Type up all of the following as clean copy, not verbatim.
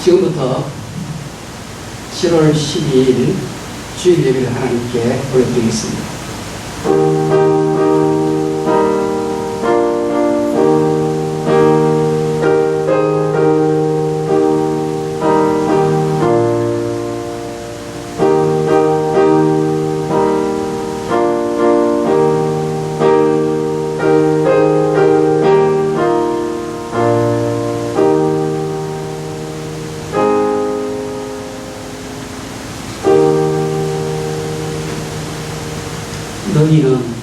지금부터 7월 12일 주일 예배를 하나님께 올려드리겠습니다. 너희는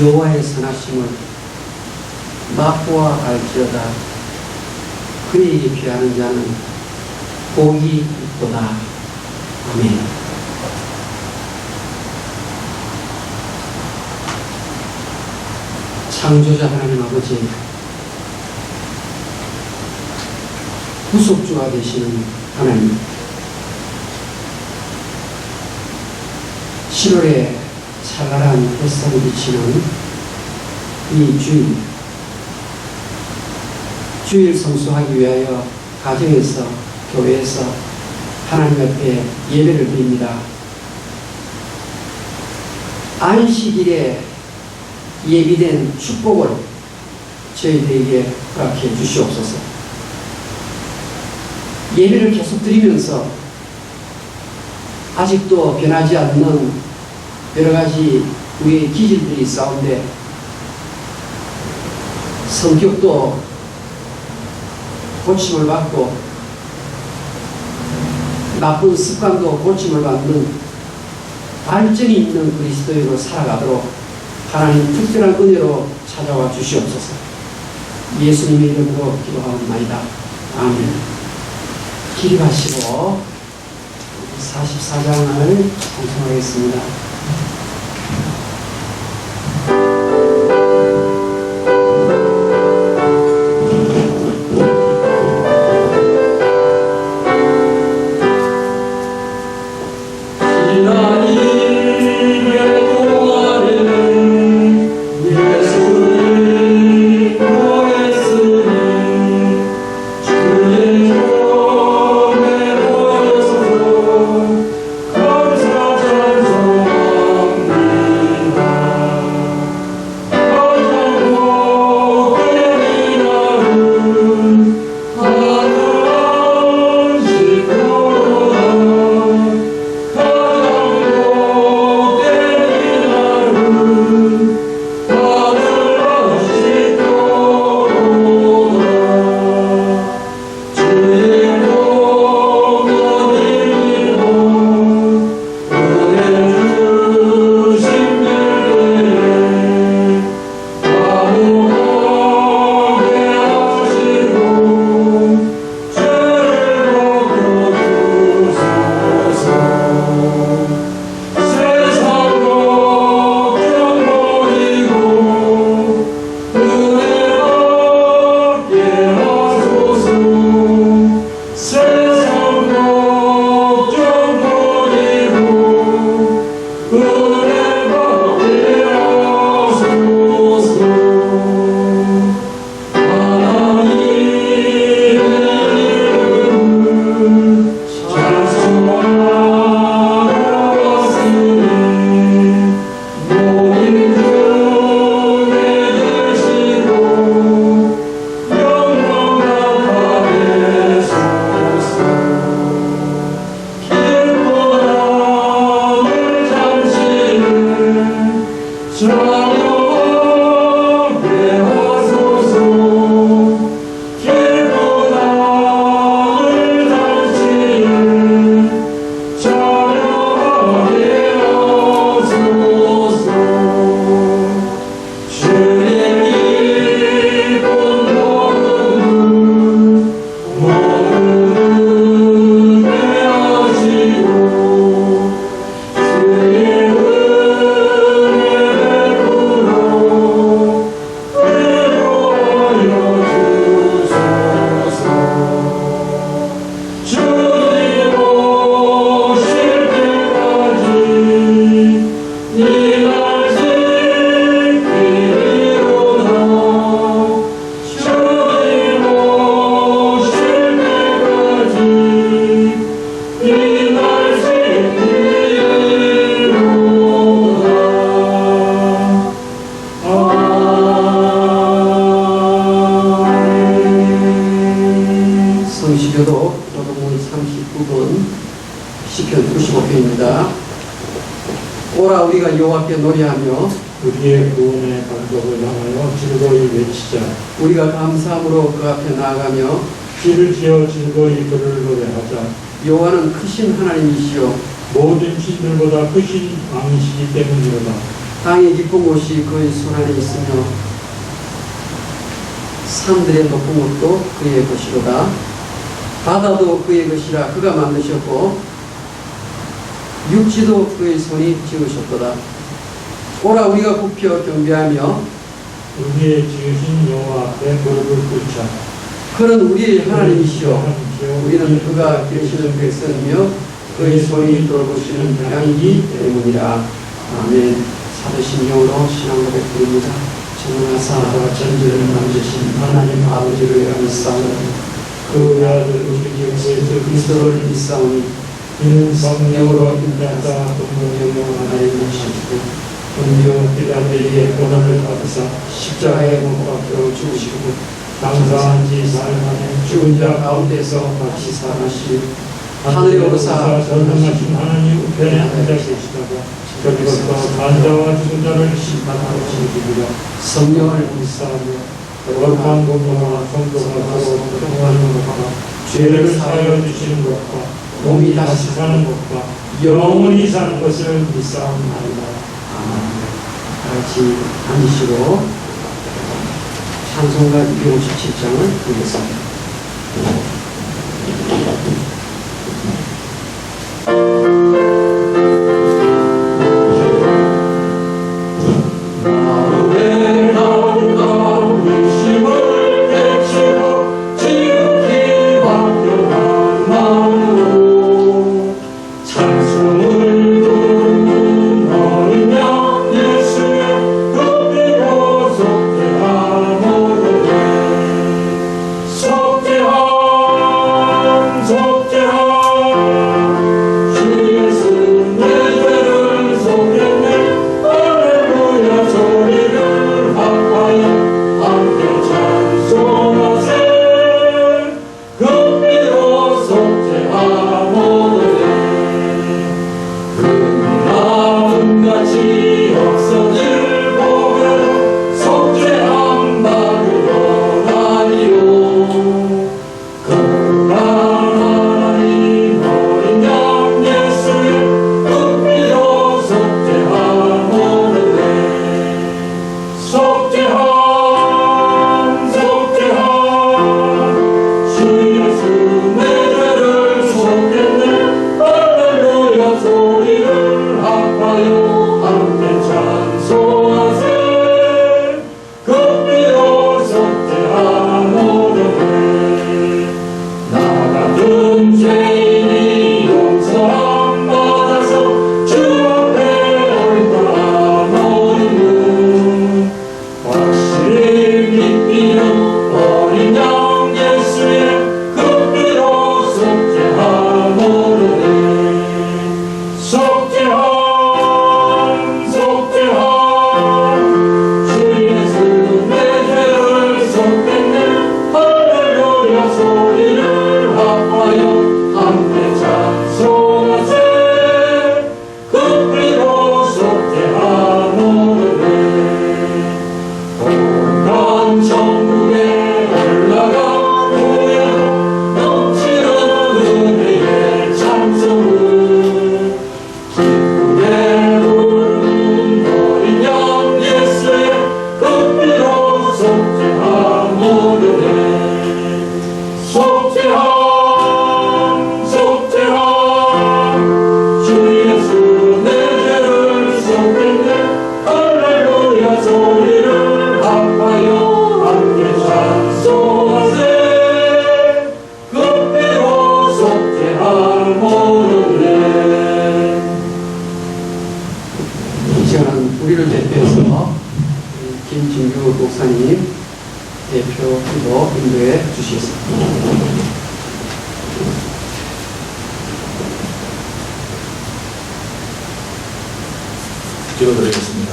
여호와의 선하심을 맛보아 알지어다. 그에게 피하는 자는 복이 있도다. 아멘. 창조자 하나님 아버지, 구속주가 되시는 하나님, 7월에 찬란한 햇살이 비치는 이 주일 성수하기 위하여 가정에서, 교회에서 하나님 앞에 예배를 드립니다. 안식일에 예비된 축복을 저희들에게 허락해 주시옵소서. 예배를 계속 드리면서 아직도 변하지 않는 여러 가지 우리의 기질들이 있사온데, 성격도 고침을 받고 나쁜 습관도 고침을 받는 발전이 있는 그리스도인으로 살아가도록 하나님 특별한 은혜로 찾아와 주시옵소서. 예수님의 이름으로 기도하옵나이다. 아멘. 기립하시고 44장을 찬송하겠습니다. 시편 95편입니다. 오라 우리가 여호와께 노래하며 우리의 구원의 감독을 향하여 즐거이 외치자. 우리가 감사함으로 그 앞에 나아가며 귀를 지어 즐거이 그를 노래하자. 여호와는 크신 하나님이시요 모든 신들보다 크신 왕이시기 때문이로다. 땅의 깊은 곳이 그의 손 안에 있으며 산들의 높은 곳도 그의 것이로다. 바다도 그의 것이라 그가 만드셨고 육지도 그의 손이 지으셨도다. 오라 우리가 굽혀 경배하며 우리의 지으신 여호와 앞에 무릎을 꿇자. 그는 우리의 하나님이시요 우리는 그가 계시는 백성이며 그의 손이 돌보시는 양이기 때문이라. 아멘. 사도신 영으로 신앙 고백 드립니다. 전능하사 전지를 만드신 하나님 아버지를 믿사오니 그 아들 우리 예수 그리스도를 믿사오니 이는 성령으로 인자하사 동문명령 하나님이시고 본디오 빌라델리의 고난을 받으사 십자가에 못 박혀 죽으시고 장사한 지 사흘 만에 죽은 자 가운데서 다시 살아나시고 하늘에 오르사 전능하신 하나님 우편에 앉아 계시다가 저기서부터 간자와 죽은 자를 심판하시리라. 성령을 믿사하며 거룩한 공로와 성도가 서로 평화하는 것과 죄를 사하여 주시는 것과 몸이 다시 사는 것과 영원히 사는 것을 믿사옵나이다. 같이 앉으시고 찬송가 257장을 보겠습니다. 김진규 목사님 대표 기도 인도해 주시겠습니다. 기도드리겠습니다.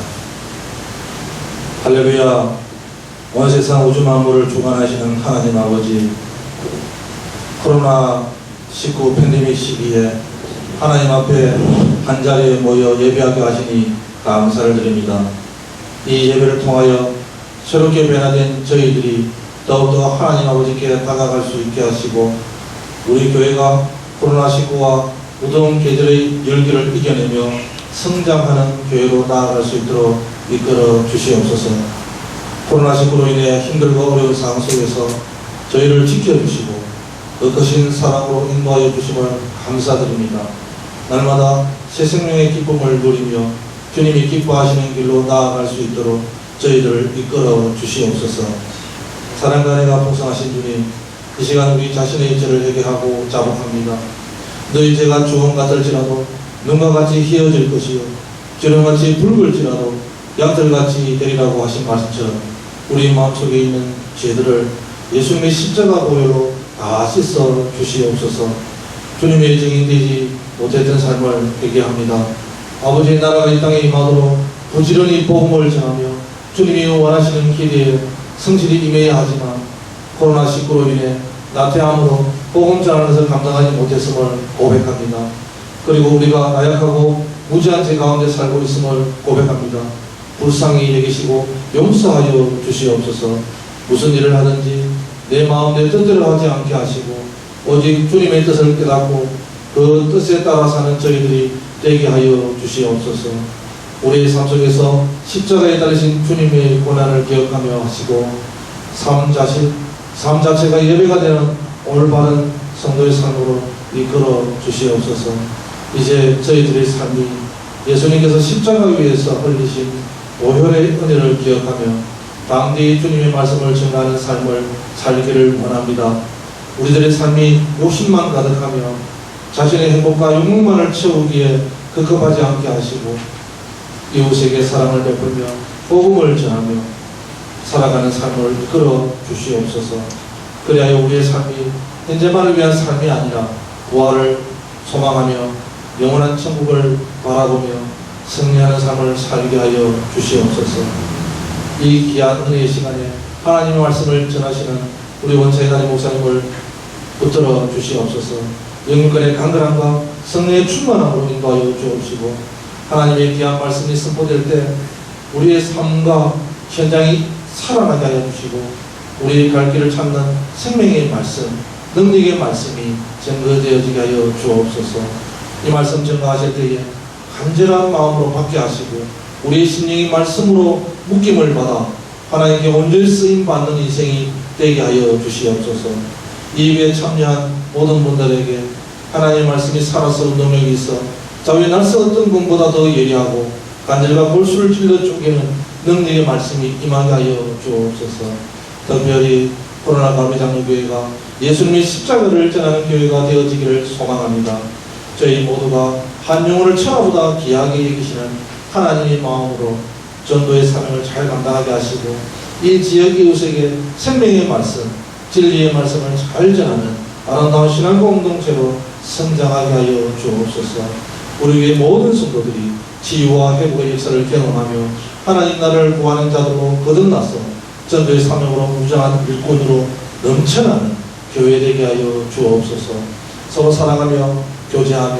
할렐루야. 온 세상 우주 만물을 주관하시는 하나님 아버지, 코로나19 팬데믹 시기에 하나님 앞에 한자리에 모여 예배하게 하시니 감사를 드립니다. 이 예배를 통하여 새롭게 변화된 저희들이 더욱더 하나님 아버지께 다가갈 수 있게 하시고 우리 교회가 코로나19와 무더운 계절의 열기를 이겨내며 성장하는 교회로 나아갈 수 있도록 이끌어 주시옵소서. 코로나19로 인해 힘들고 어려운 상황 속에서 저희를 지켜주시고 그 크신 사랑으로 인도하여 주심을 감사드립니다. 날마다 새 생명의 기쁨을 누리며 주님이 기뻐하시는 길로 나아갈 수 있도록 저희들을 이끌어 주시옵소서. 사랑과 은혜가 풍성하신 주님, 이 시간 우리 자신의 죄를 회개하고 자복합니다. 너희 죄가 주홍 같을지라도 눈과 같이 희어질 것이요 기름같이 붉을지라도 양털같이 되리라고 하신 말씀처럼 우리 마음속에 있는 죄들을 예수님의 십자가 보혈로 다 씻어 주시옵소서. 주님의 증인되지 못했던 삶을 회개합니다. 아버지의 나라가 이 땅에 임하도록 부지런히 복음을 전하며 주님이 원하시는 길에 성실히 임해야 하지만 코로나19로 인해 나태함으로 복음 전하는 것을 감당하지 못했음을 고백합니다. 그리고 우리가 나약하고 무지한 죄 가운데 살고 있음을 고백합니다. 불쌍히 여기시고 용서하여 주시옵소서. 무슨 일을 하든지 내 마음 내 뜻대로 하지 않게 하시고 오직 주님의 뜻을 깨닫고 그 뜻에 따라 사는 저희들이 되게 하여 주시옵소서. 우리의 삶 속에서 십자가에 달리신 주님의 고난을 기억하며 하시고 삶 자체가 예배가 되는 올바른 성도의 삶으로 이끌어 주시옵소서. 이제 저희들의 삶이 예수님께서 십자가 위에서 흘리신 보혈의 은혜를 기억하며 당대의 주님의 말씀을 전하는 삶을 살기를 원합니다. 우리들의 삶이 욕심만 가득하며 자신의 행복과 욕망만을 채우기에 급급하지 않게 하시고 이웃에게 사랑을 베풀며 복음을 전하며 살아가는 삶을 이끌어 주시옵소서. 그리하여 우리의 삶이 현재만을 위한 삶이 아니라 부활을 소망하며 영원한 천국을 바라보며 승리하는 삶을 살게 하여 주시옵소서. 이 귀한 은혜의 시간에 하나님의 말씀을 전하시는 우리 원차의 담임 목사님을 붙들어 주시옵소서. 영육간의 강건함과 성령의 충만함으로 인도하여 주옵시고 하나님의 귀한 말씀이 선포될 때 우리의 삶과 현장이 살아나게 하여 주시고 우리의 갈 길을 찾는 생명의 말씀, 능력의 말씀이 증거되어지게 하여 주옵소서. 이 말씀 증거하실 때에 간절한 마음으로 받게 하시고 우리의 심령이 말씀으로 묶임을 받아 하나님께 온전히 쓰임받는 인생이 되게 하여 주시옵소서. 이 위에 참여한 모든 분들에게 하나님의 말씀이 살아서 운동력이 있어 자위의 날씨 어떤 꿈보다 더 예리하고 간절과 골수를 찔러 쪼개는 능력의 말씀이 임하게 하여 주옵소서. 특별히 코로나 가로미 장로교회가 예수님의 십자가를 전하는 교회가 되어지기를 소망합니다. 저희 모두가 한 영혼을 천하보다 귀하게 여기시는 하나님의 마음으로 전도의 사명을 잘 감당하게 하시고 이 지역 이웃에게 생명의 말씀, 진리의 말씀을 잘 전하는 아름다운 신앙 공동체로 성장하게 하여 주옵소서. 우리 교회 모든 성도들이 치유와 회복의 역사를 경험하며 하나님 나라를 구하는 자들로 거듭나서 전도의 사명으로 무장한 일꾼으로 넘쳐나는 교회 되게 하여 주옵소서. 서로 사랑하며 교제하며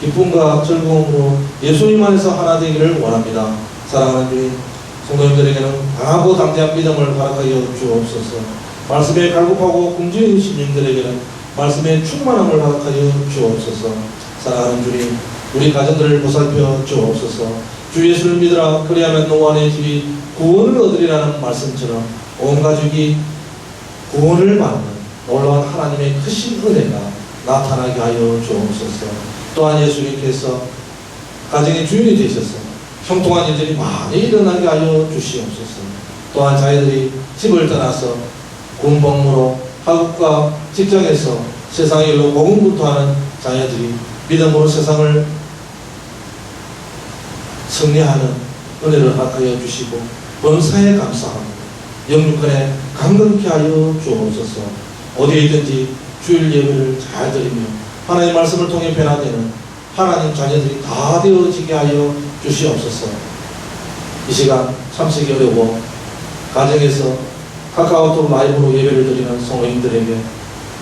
기쁨과 즐거움으로 예수님 안에서 하나 되기를 원합니다. 사랑하는 주님, 성도님들에게는 강하고 담대한 믿음을 허락하여 주옵소서. 말씀에 갈급하고 굶주린 시민들에게는 말씀에 충만함을 허락하여 주옵소서. 사랑하는 주님, 우리 가정들을 보살펴 주옵소서. 주 예수를 믿으라 그리하면 노아의 집이 구원을 얻으리라는 말씀처럼 온 가족이 구원을 받는 놀라운 하나님의 크신 은혜가 나타나게 하여 주옵소서. 또한 예수님께서 가정의 주인이 되셔서 형통한 일들이 많이 일어나게 하여 주시옵소서. 또한 자기들이 집을 떠나서 군복무로 학업과 직장에서 세상의 일로 고군분투하는 자녀들이 믿음으로 세상을 승리하는 은혜를 허락하여 주시고 범사에 감사합니다. 영육간에 강건케 하여 주옵소서. 어디에 있든지 주일 예배를 잘 드리며 하나님의 말씀을 통해 변화되는 하나님 자녀들이 다 되어지게 하여 주시옵소서. 이 시간 참석이 어려워 가정에서 카카오톡 라이브로 예배를 드리는 성도님들에게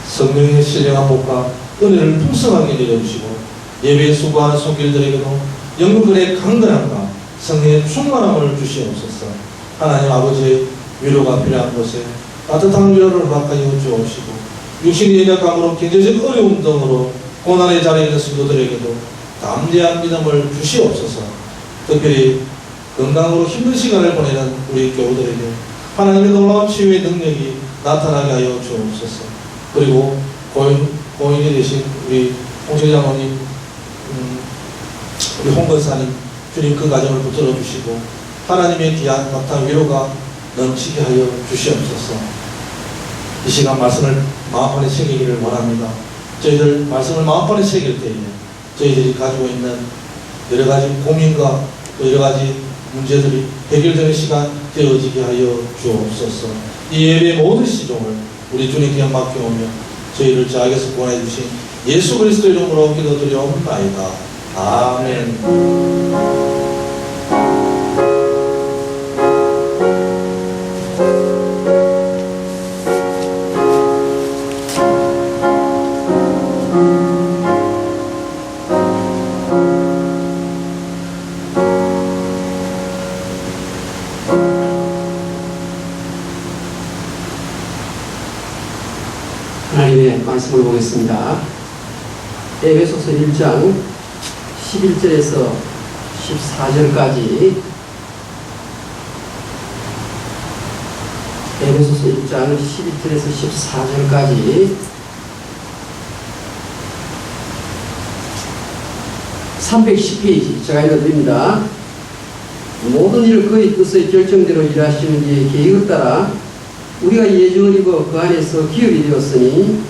성령의 신령한 복과 은혜를 풍성하게 내려주시고 예배에 수고하는 손길들에게도 영혼의 강건함과 성령의 충만함을 주시옵소서. 하나님 아버지의 위로가 필요한 곳에 따뜻한 위로를 허락하여 주옵시고 육신의 연약함으로 경제적 어려움 등으로 고난의 자리에 있는 성도들에게도 담대한 믿음을 주시옵소서. 특별히 건강으로 힘든 시간을 보내는 우리 교우들에게 하나님의 놀라운 치유의 능력이 나타나게 하여 주옵소서. 그리고 고인이 되신 우리 홍철장로님, 우리 홍건사님, 주님 그 가정을 붙들어 주시고 하나님의 귀한 막탄 위로가 넘치게 하여 주시옵소서. 이 시간 말씀을 마음판에 새기기를 원합니다. 저희들 말씀을 마음판에 새길 때에 저희들이 가지고 있는 여러 가지 고민과 여러 가지 문제들이 해결되는 시간 되어지게 하여 주옵소서. 이 예배의 모든 시종을 우리 주님께 맡겨오며 저희를 자에게서 구원해 주신 예수 그리스도 이름으로 기도드려옵나이다. 아멘. 하나님의 말씀을 보겠습니다. 에베소서 1장 11절에서 14절까지 에베소서 1장 11절에서 14절까지 310페이지 제가 읽어드립니다. 모든 일을 그의 뜻의 결정대로 일하시는 이의 계획을 따라 우리가 예정을 입어 그 안에서 기업이 되었으니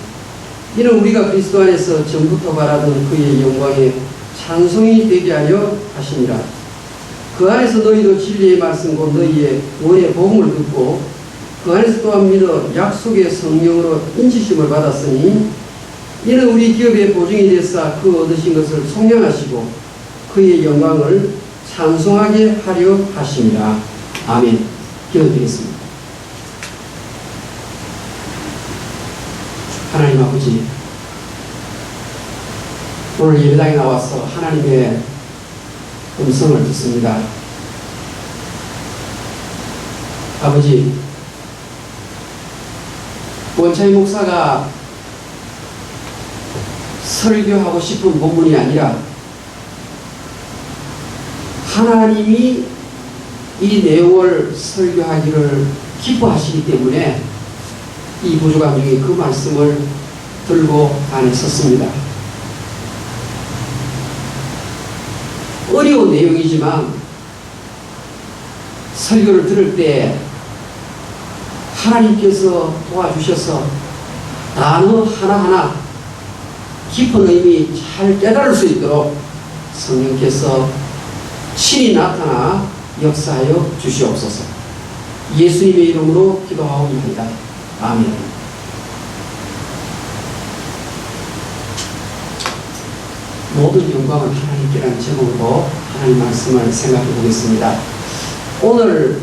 이는 우리가 그리스도 안에서 전부터 바라던 그의 영광에 찬송이 되게 하려 하시니라. 그 안에서 너희도 진리의 말씀 곧 너희의 원의 복음을 듣고 그 안에서 또한 믿어 약속의 성령으로 인치심을 받았으니 이는 우리 기업의 보증이 되사 그 얻으신 것을 속량하시고 그의 영광을 찬송하게 하려 하십니다. 아멘. 기도드리겠습니다. 하나님 아버지, 오늘 예배당에 나와서 하나님의 음성을 듣습니다. 아버지, 원차이 목사가 설교하고 싶은 본문이 아니라 하나님이 이 내용을 설교하기를 기뻐하시기 때문에 이 부족한 중에 그 말씀을 들고 안에 섰습니다. 어려운 내용이지만 설교를 들을 때 하나님께서 도와주셔서 단어 하나하나 깊은 의미 잘 깨달을 수 있도록 성령께서 친히 나타나 역사하여 주시옵소서. 예수님의 이름으로 기도하옵나이다. 아멘. 모든 영광을 하나님께라는 제목으로 하나님 말씀을 생각해 보겠습니다. 오늘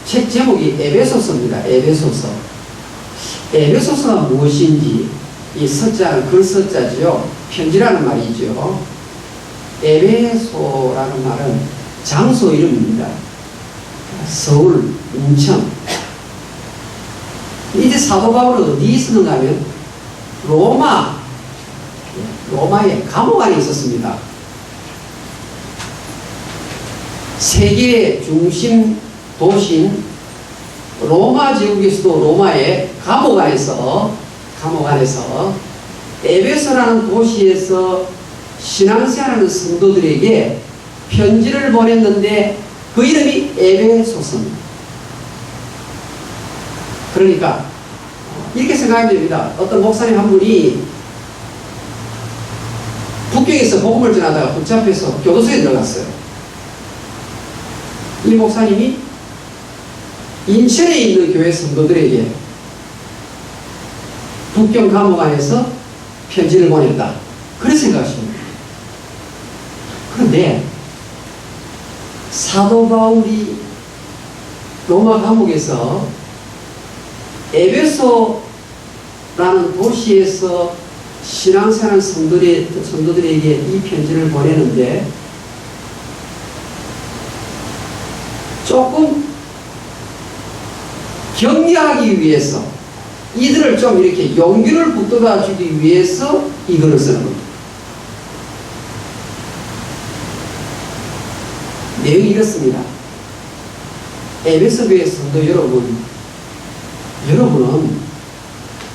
책 제목이 에베소서입니다. 에베소서. 에베소서가 무엇인지 이 서자는 글서자지요. 편지라는 말이죠. 에베소라는 말은 장소 이름입니다. 서울, 인천. 이제 사도 바울은 어디 있었는가 하면 로마의 감옥 안에 있었습니다. 세계의 중심 도시인 로마 제국에서도 로마의 감옥 안에서 에베소라는 도시에서 신앙생활하는 성도들에게 편지를 보냈는데 그 이름이 에베소서입니다. 그러니까 이렇게 생각하면 됩니다. 어떤 목사님 한 분이 북경에서 복음을 전하다가 붙잡혀서 교도소에 들어갔어요. 이 목사님이 인천에 있는 교회 성도들에게 북경 감옥 안에서 편지를 보냈다. 그런 생각하십니다. 그런데 사도 바울이 로마 감옥에서 에베소라는 도시에서 신앙생활 성도들에게 이 편지를 보내는데 조금 격려하기 위해서 이들을 좀 이렇게 용기를 북돋아 주기 위해서 이거를 쓰는 겁니다. 내용이 이렇습니다. 에베소 교회 성도 여러분은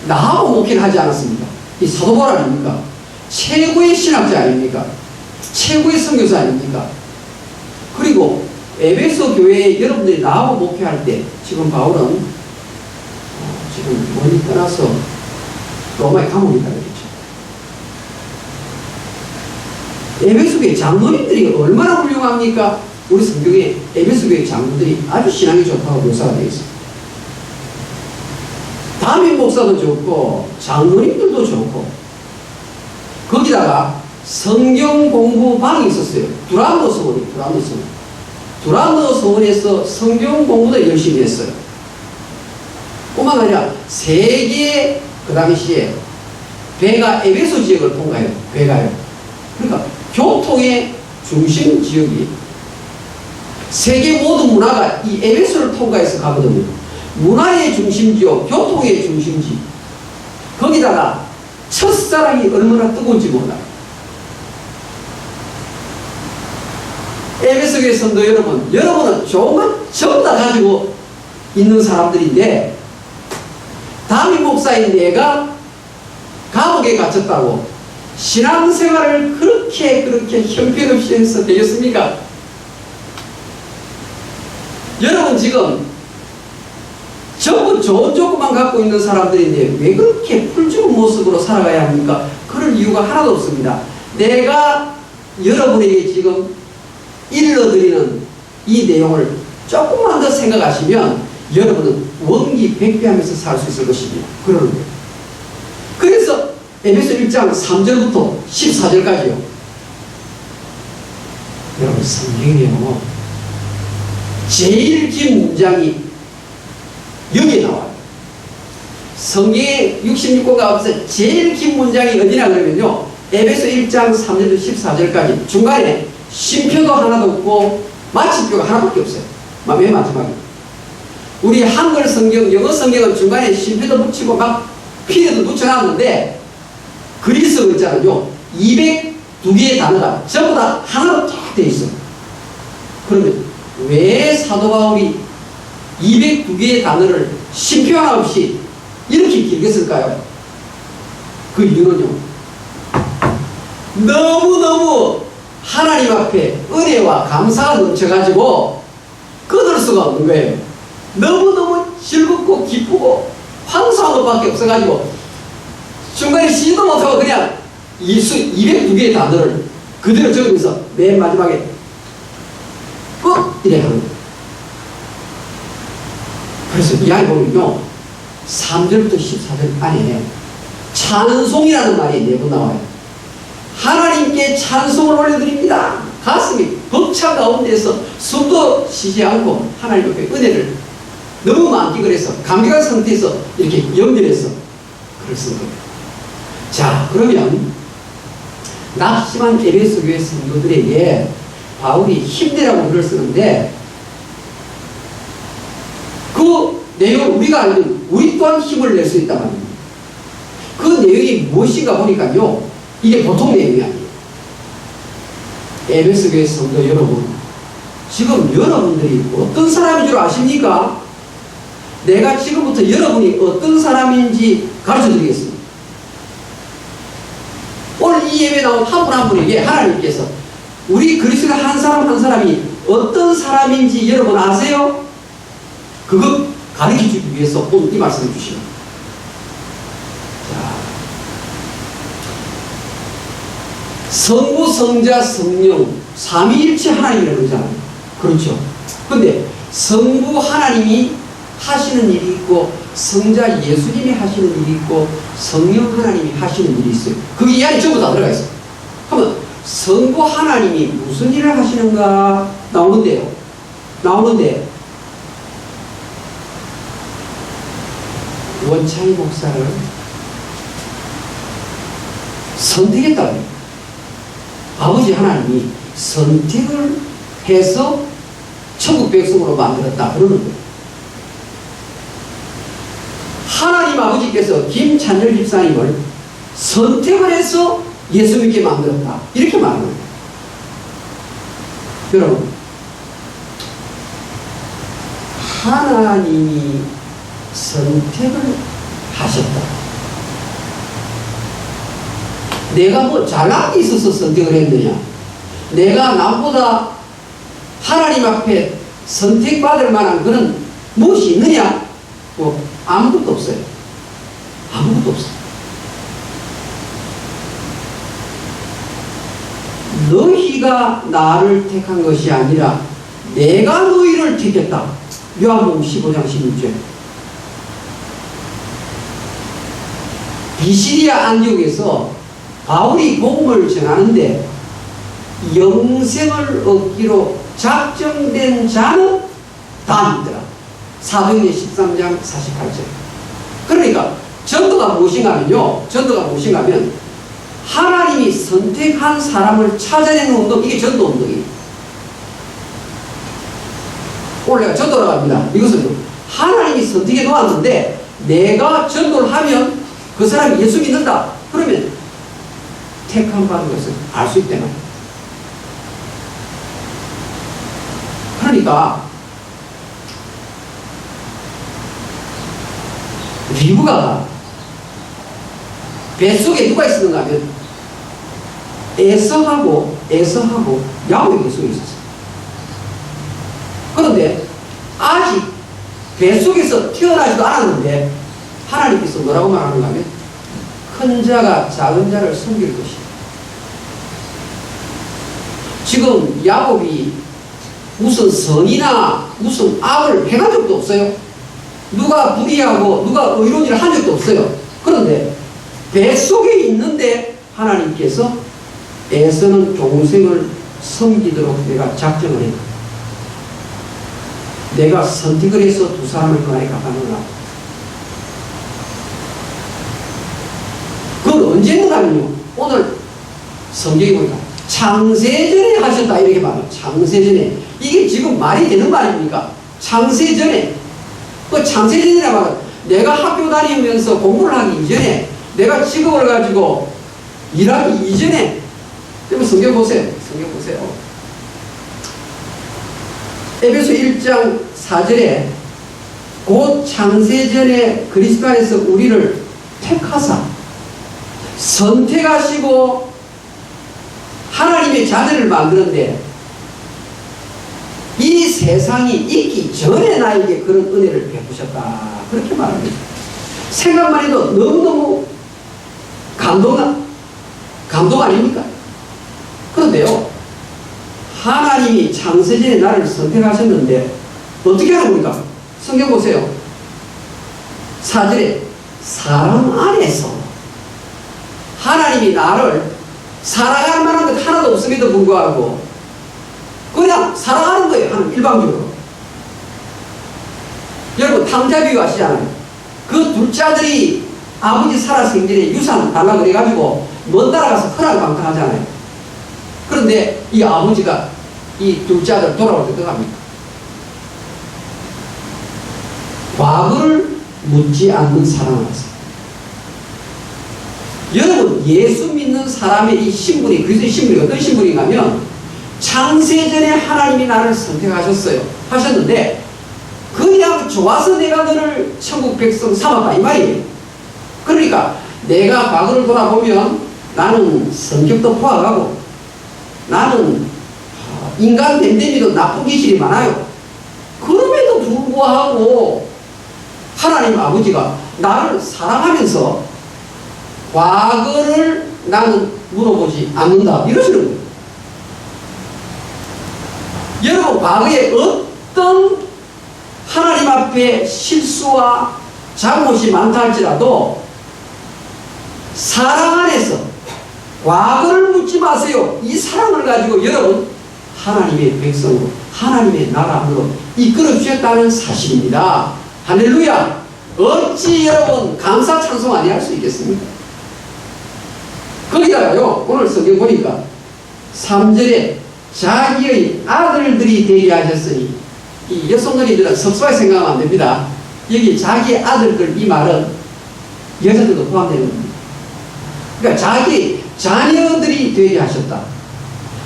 나하고 목회를 하지 않았습니다. 이 사도 바울 아닙니까? 최고의 신학자 아닙니까? 최고의 선교사 아닙니까? 그리고 에베소 교회에 여러분들이 나하고 목회할 때 지금 바울은 지금 멀리 떠나서 로마에 감옥에 있다고 그랬죠. 에베소 교회 장로님들이 얼마나 훌륭합니까? 우리 성경에 에베소 교회 장로들이 아주 신앙이 좋다고 묘사가 되어 있습니다. 담임 목사도 좋고 장로님들도 좋고 거기다가 성경 공부방이 있었어요. 두란노 서원에서 성경 공부도 열심히 했어요. 뿐만 아니라 세계 그 당시에 배가 에베소 지역을 통과해요. 배가요. 그러니까 교통의 중심 지역이 세계 모든 문화가 이 에베소를 통과해서 가거든요. 문화의 중심지요, 교통의 중심지. 거기다가 첫사랑이 얼마나 뜨거운지 몰라요. 에베소 교회 성도 여러분은 조금만 전부 다 가지고 있는 사람들인데 담임 목사인 내가 감옥에 갇혔다고 신앙생활을 그렇게 형편없이 해서 되겠습니까? 여러분 지금 전부 좋은 조건만 갖고 있는 사람들인데 왜 그렇게 풀죽은 모습으로 살아가야 합니까? 그럴 이유가 하나도 없습니다. 내가 여러분에게 지금 일러드리는 이 내용을 조금만 더 생각하시면 여러분은 원기백배하면서 살 수 있을 것입니다. 그러는 거예요. 그래서 에베소 1장 3절부터 14절까지요. 여러분 성경이요. 제일 긴 문장이 여기에 나와요. 성경의 66권 가운데서 제일 긴 문장이 어디냐 그러면요. 에베소 1장 3절부터 14절까지 중간에 쉼표도 하나도 없고 마침표가 하나밖에 없어요. 맨 마지막에. 우리 한글 성경, 영어 성경은 중간에 쉼표도 붙이고 막 피드도 붙여놨는데 그리스어 있잖아요. 202개의 단어가 전부 다 하나로 쫙 되어 있어요. 그러면 왜 사도 바울이 202개의 단어를 쉼표 하나 없이 이렇게 길게 쓸까요? 그 이유는요. 너무너무 하나님 앞에 은혜와 감사가 넘쳐가지고 끊을 수가 없는 거예요. 너무너무 즐겁고 기쁘고 황송한 것밖에 없어가지고 중간에 쉬지도 못하고 그냥 202개의 단어를 그대로 적으면서 맨 마지막에 이래 하는 거예요. 그래서 이 안에 보면요. 3절부터 14절 안에 찬송이라는 말이 4번 나와요. 하나님께 찬송을 올려드립니다. 가슴이 벅찬 가운데서 숨도 쉬지 않고 하나님 앞에 은혜를 너무 많기 그래서 감격한 상태에서 이렇게 연결해서 글을 쓴 거예요. 자, 그러면 낙심한 에베소 교회 성도들에게 바울이 힘내라고 글을 쓰는데 그 내용을 우리가 알면 우리 또한 힘을 낼 수 있단 말입니다. 그 내용이 무엇인가 보니까요. 이게 보통 내용이 아니에요. 에베소 교회 성도 여러분, 지금 여러분들이 어떤 사람인 줄 아십니까? 내가 지금부터 여러분이 어떤 사람인지 가르쳐 드리겠습니다. 오늘 이 예배에 나온 한 분 한 분에게 하나님께서 우리 그리스도 한 사람 한 사람이 어떤 사람인지 여러분 아세요? 그거 가르쳐 주기 위해서 오늘 이 말씀을 주시는 거예요. 성부, 성자, 성령, 삼위일체 하나님이라고 그러잖아요. 그렇죠. 근데 성부 하나님이 하시는 일이 있고 성자 예수님이 하시는 일이 있고 성령 하나님이 하시는 일이 있어요. 그게 이 안에 전부 다 들어가 있어요. 그러면 성부 하나님이 무슨 일을 하시는가 나오는데 원창희 목사를 선택했다고. 아버지 하나님이 선택을 해서 천국 백성으로 만들었다 그러는 거예요. 하나님 아버지께서 김찬열 집사님을 선택을 해서 예수 믿게 만들었다 이렇게 말하는 거예요. 여러분, 하나님이 선택을 하셨다. 내가 뭐 잘난 게 있어서 선택을 했느냐? 내가 남보다 하나님 앞에 선택받을 만한 그런 무엇이 있느냐? 뭐 아무것도 없어요. 아무것도 없어요. 너희가 나를 택한 것이 아니라 내가 너희를 택했다. 요한복음 15장 16절. 비시리아 안디옥에서 바울이 복음을 전하는데 영생을 얻기로 작정된 자는 다 믿더라. 사도행전 13장 48절. 그러니까 전도가 무엇인가 하면요. 전도가 무엇인가 하면 하나님이 선택한 사람을 찾아내는 운동, 이게 전도 운동이에요. 오늘 내가 전도라고 합니다. 이것은 하나님이 선택해 놓았는데 내가 전도를 하면 그 사람이 예수 믿는다. 그러면 택함 받은 것을 알 수 있다는 거예요. 그러니까 리브가가 뱃속에 누가 있었는가 하면 에서하고 야곱이 뱃속에 있었어요. 그런데 아직 뱃속에서 태어나지도 않았는데 하나님께서 뭐라고 말하는가 하면 큰 자가 작은 자를 섬길 것이다. 지금 야곱이 무슨 선이나 무슨 악을 행한 적도 없어요. 누가 불의하고 누가 의로운 일을 한 적도 없어요. 그런데 뱃속에 있는데 하나님께서 에서는 동생을 섬기도록 내가 작정을 했다. 내가 선택을 해서 두 사람을 그 안에 갖다 놓으라. 그건 언제 했는가 하면요. 오늘 성경에 보니까 창세전에 하셨다 이렇게 말해요. 창세전에. 이게 지금 말이 되는 거 아닙니까? 창세전에. 그 창세전이라 말은 내가 학교 다니면서 공부를 하기 이전에, 내가 직업을 가지고 일하기 이전에. 여러분 성경 보세요. 성경 보세요. 에베소 1장 4절에 곧 창세전에 그리스도 안에서 우리를 택하사 선택하시고 하나님의 자녀를 만드는데 이 세상이 있기 전에 나에게 그런 은혜를 베푸셨다. 그렇게 말합니다. 생각만 해도 너무너무 감동 아닙니까? 그런데요, 하나님이 창세전에 나를 선택하셨는데 어떻게 하는 겁니까? 성경 보세요. 4절에 사랑 안에서 하나님이 나를 사랑할 만한 것 하나도 없음에도 불구하고 그냥 사랑하는 거예요. 하나님 일방적으로. 여러분 탕자 비유 아시잖아요. 그 둘째 아들이 아버지 살아 생전에 유산 달라고 그래가지고 먼 나라 가서 허락방탕하잖아요. 그런데 이 아버지가 이 둘째 아들 돌아올 때 어떻게 합니까? 과거를 묻지 않는 사랑을 하세요. 여러분 예수 믿는 사람의 이 신분이, 그리스도의 신분이 어떤 신분인가 하면 창세전에 하나님이 나를 선택하셨어요. 하셨는데 그냥 좋아서 내가 너를 천국 백성 삼았다 이 말이에요. 그러니까 내가 과거를 돌아보면 나는 성격도 포악하고 나는 인간 됨됨이도 나쁜 기질이 많아요. 그럼에도 불구하고 하나님 아버지가 나를 사랑하면서 과거를 나는 물어보지 않는다 이러시는 거예요. 여러분 과거에 어떤 하나님 앞에 실수와 잘못이 많다 할지라도 사랑 안에서 과거를 묻지 마세요. 이 사랑을 가지고 여러분 하나님의 백성으로 하나님의 나라 안으로 이끌어 주셨다는 사실입니다. 할렐루야. 어찌 여러분 감사 찬송 아니할 수 있겠습니까? 거기다가요, 오늘 성경 보니까 3절에 자기의 아들들이 되게 하셨으니, 이 여성들이들은 섭섭하게 생각하면 안 됩니다. 여기 자기 아들들, 이 말은 여자들도 포함되는 겁니다. 그러니까 자기 자녀들이 되게 하셨다.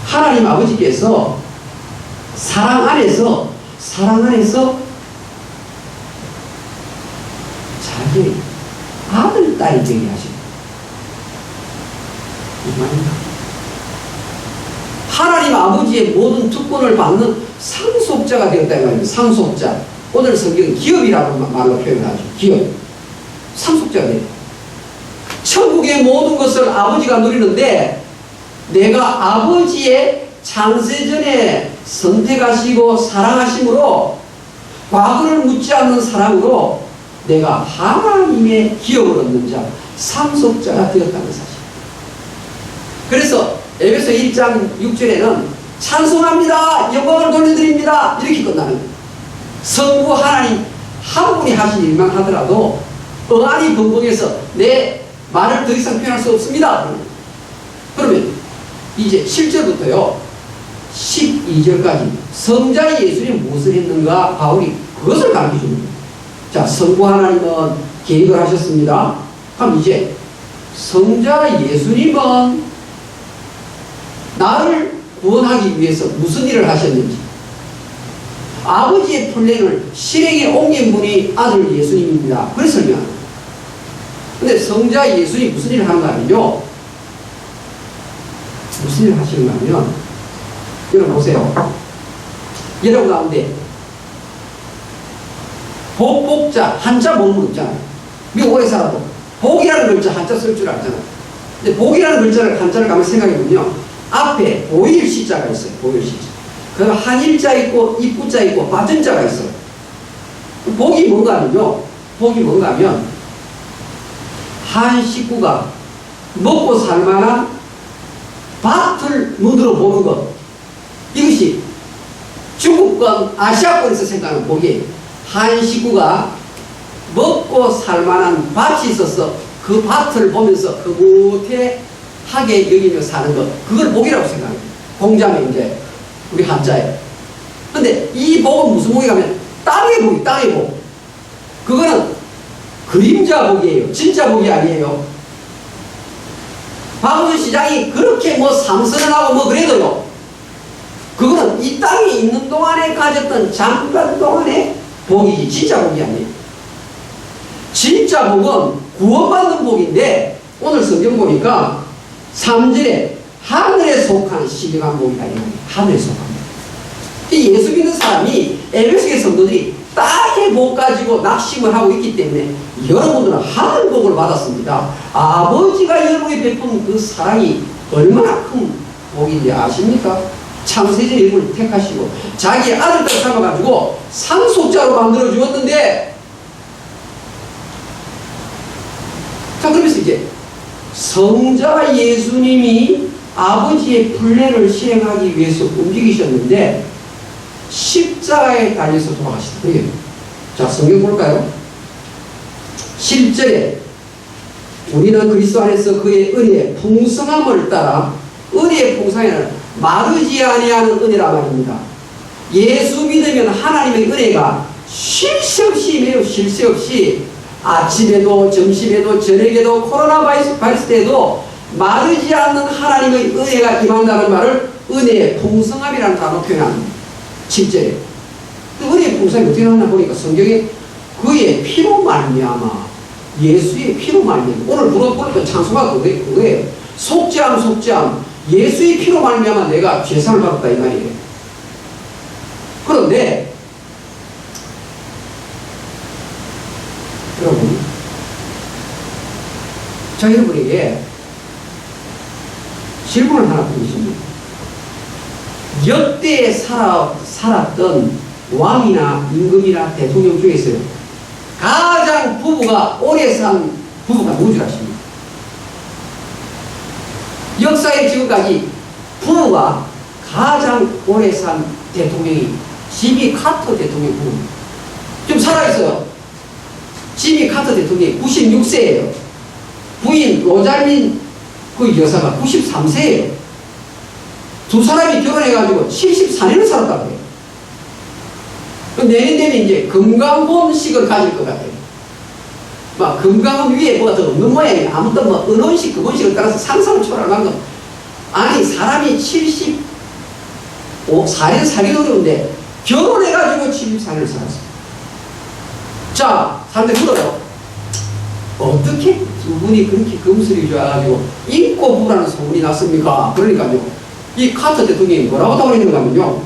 하나님 아버지께서 사랑 안에서 자기 아들, 딸이 되게 하셨다. 이 말입니다. 하나님 아버지의 모든 특권을 받는 상속자가 되었다 이 말입니다. 상속자. 오늘 성경은 기업이라는 말로 표현하죠. 기업. 상속자가 돼요. 천국의 모든 것을 아버지가 누리는데 내가 아버지의 창세전에 선택하시고 사랑하심으로 과거를 묻지 않는 사랑으로 내가 하나님의 기업을 얻는 자, 상속자가 되었다는 사실. 그래서 에베소 1장 6절에는 찬송합니다, 영광을 돌려드립니다, 이렇게 끝나는 거예요. 성부 하나님 한 분이 하신 일만 하더라도 어안이 벙벙해서 내 말을 더 이상 표현할 수 없습니다. 그러면 이제 7절부터요 12절까지 성자 예수님이 무엇을 했는가 바울이 그것을 가르쳐줍니다. 자, 성부 하나님은 계획을 하셨습니다. 그럼 이제 성자 예수님은 나를 구원하기 위해서 무슨 일을 하셨는지, 아버지의 플랜을 실행에 옮긴 분이 아들 예수님입니다. 그래서 설명합니다. 근데 성자 예수님이 무슨 일을 하는가 하면요, 무슨 일을 하시는가 하면, 여러분 보세요. 여러분 가운데 복자 한자 모르는 거 있잖아요. 미국 오래 살아도 복이라는 글자 한자 쓸 줄 알잖아요. 근데 복이라는 글자를 한자를 가만 생각해보면요, 앞에 보일 시자가 있어요. 보일 시자. 그 한일자 있고 입구자 있고 받은자가 있어요. 복이 뭔가 하면요, 복이 뭔가 하면 한 식구가 먹고 살만한 밭을 눈으로 보는 것, 이것이 중국권 아시아권에서 생각하는 복이에요. 한 식구가 먹고 살만한 밭이 있어서 그 밭을 보면서 흐뭇하게 여기며 사는 것, 그걸 복이라고 생각합니다. 공자면 이제 우리 한자에. 근데 이 복은 무슨 복이냐 하면 땅의 복이, 땅의 복. 그거는 그림자 복이에요. 진짜 복이 아니에요. 박원순 시장이 그렇게 뭐 상선을 하고 뭐 그래도요, 그거는 이 땅에 있는 동안에 가졌던 잠깐 동안의 복이지 진짜 복이 아니에요. 진짜 복은 구원받는 복인데 오늘 성경 보니까 3절에 하늘에 속한 신령한 복이다. 하늘에 속한 복. 이 예수 믿는 사람이 에베소의 성도들이 땅의 복 가지고 낙심을 하고 있기 때문에 여러분들은 하늘 복을 받았습니다. 아버지가 여러분에게 베푼 그 사랑이 얼마나 큰 복인지 아십니까? 창세전 인물을 택하시고 자기 아들들 삼아가지고 상속자로 만들어 주었는데, 자, 그러면서 이제 성자 예수님이 아버지의 플랜을 실행하기 위해서 움직이셨는데 십자가에 달려서 돌아가시다. 자, 성경 볼까요? 10절에 우리는 그리스도 안에서 그의 은혜의 풍성함을 따라, 은혜의 풍성함에는 마르지 아니하는 은혜라 말입니다. 예수 믿으면 하나님의 은혜가 쉴 새 없이, 매우 쉴 새 없이 아침에도 점심에도 저녁에도 코로나 바이러스 때에도 마르지 않는 하나님의 은혜가 임한다는 말을 은혜의 풍성함이라는 단어로 표현합니다. 7절에. 은혜의 풍성함이 어떻게 나오나 보니까 성경에 그의 피로 말미암아, 예수의 피로 말미암아, 오늘 부르는 찬송가 그거예요. 속죄함 예수의 피로 말미암아 내가 죄상을 받았다 이 말이에요. 그런데 여러분, 저 여러분에게 질문을 하나 드리십니다. 역대에 살았던 왕이나 임금이나 대통령 중에서요, 가장 부부가 오래 산 부부가 누군 줄 아십니까? 역사의 지금까지 부부가 가장 오래 산 대통령이 지미 카터 대통령 부부. 좀 살아있어요. 지미 카터 대통령이 96세예요. 부인 로잘린 그 여사가 93세예요. 두 사람이 결혼해가지고 74년을 살았다고 해요. 내년 되면 이제 금강혼식을 가질 것 같아요. 막 금강은 위에 뭐가 더 없는 모양이에요. 아무튼 뭐 은혼식, 금혼식을 따라서 상상을 초월한 건 아니 사람이 74년 살기 어려운데 결혼해가지고 74년을 살았어요. 자, 사람들이 물어요. 어떻게 두 분이 그렇게 금슬이 좋아가지고 인고 부부라는 소문이 났습니까? 그러니까요. 이 카터 대통령이 뭐라고 답을 했는가 하면요.